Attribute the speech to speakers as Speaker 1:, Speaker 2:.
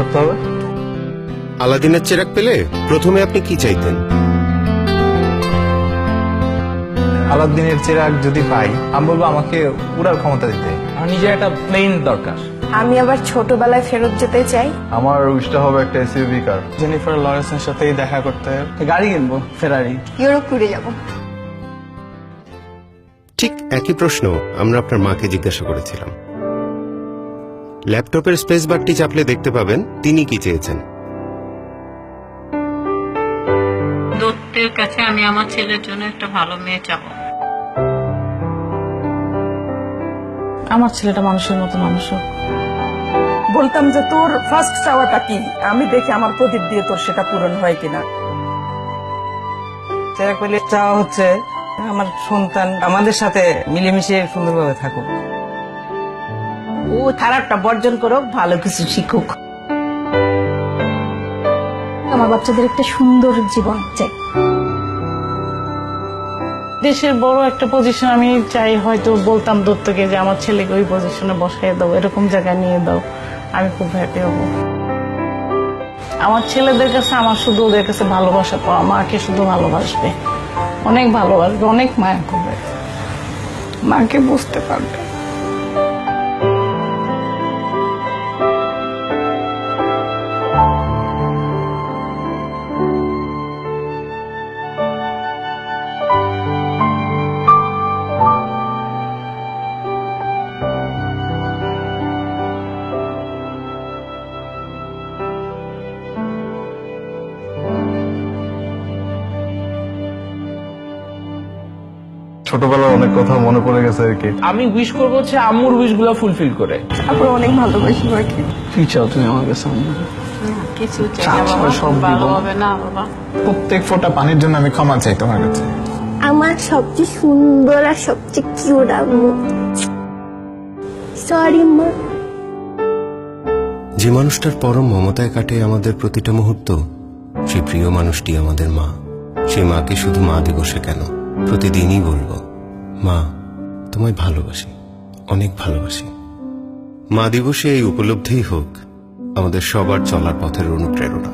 Speaker 1: করতে হবে?
Speaker 2: আলাদিনের চেরাগ পেলে প্রথমে আপনি কি চাইতেন?
Speaker 1: আলাদিনের চিরাগ যদি পাই, আমি বলবো আমাকে উড়ার ক্ষমতা দিতে।
Speaker 3: আমার নিজের একটা প্লেন দরকার।
Speaker 4: আমি আবার ছোটবেলায় ফেরত যেতে চাই।
Speaker 1: আমার উইশটা হবে একটা এসইউভি কার।
Speaker 3: জেনিফার লরেন্সের সাথেই দেখা করতে গাড়ি কিনবো, ফেরারি।
Speaker 4: ইউরোপ ট্যুরে যাব।
Speaker 2: ঠিক একই প্রশ্ন আমরা আপনার মাকে জিজ্ঞাসা করেছিলাম। ল্যাপটপের স্পেস বারটি চাপলে দেখতে পাবেন তিনি কি চেয়েছেন।
Speaker 5: দত্তের কাছে আমি আমার ছেলের জন্য একটা ভালো মেয়ে চাবো।
Speaker 6: আমার ছেলেটা মানুষের মতো মানুষ হোক।
Speaker 7: বলতাম যে তোর ফার্স্ট চাওয়াটা কি, আমি দেখি আমার প্রদীপ দিয়ে তোর সেটা পূরণ হয় কিনা।
Speaker 3: চেরাগ পেলে চাওয়া হচ্ছে আমার সন্তান আমাদের সাথে মিলেমিশে সুন্দরভাবে থাকুক।
Speaker 7: ও খারাপটা বর্জন করো, ভালো কিছু শিখুক।
Speaker 4: আমার বাচ্চাদের একটা সুন্দর জীবন চাই।
Speaker 6: দেশের বড় একটা পজিশন আমি চাই, হয়তো বলতাম দত্তকে যে আমার ছেলেকে ওই পজিশনে বসাই দাও, এরকম জায়গায় নিয়ে দাও, আমি খুব হ্যাপি হব। আমার ছেলেদের কাছে আমার শুধু ওদের কাছে ভালোবাসা পাওয়া, মাকে শুধু ভালোবাসবে, অনেক ভালোবাসবে, অনেক মায়া করবে, মাকে বুঝতে পারবে।
Speaker 1: ছোটবেলার অনেক কথা মনে পড়ে গেছে আর কি।
Speaker 3: আমি উইশ করবো হচ্ছে আম্মুর উইশ গুলো ফুলফিল করে।
Speaker 4: তারপর অনেক ভালোবাসি মাকে।
Speaker 3: কি চাও তুমি আমার কাছে?
Speaker 5: কিছু চাই
Speaker 3: চাও,
Speaker 5: না বাবা,
Speaker 3: সব দিব।
Speaker 5: ভালো হবে না বাবা।
Speaker 1: প্রত্যেক ফোঁটা পানির জন্য আমি ক্ষমা চাই তোমার কাছে।
Speaker 4: আমার সবচেয়ে সুন্দর আর সবচেয়ে কিউট আম্মু। সরি মা।
Speaker 2: যে মানুষটার পরম মমতায় কাটে আমাদের প্রতিটা মুহূর্ত, সেই প্রিয় মানুষটি আমাদের মা। সে মাকে শুধু মা দিবসে কেন, প্রতিদিনই বলবো, মা তোমায় ভালোবাসি, অনেক ভালোবাসি। মা দিবসে এই উপলব্ধিই হোক আমাদের সবার চলার পথের অনুপ্রেরণা।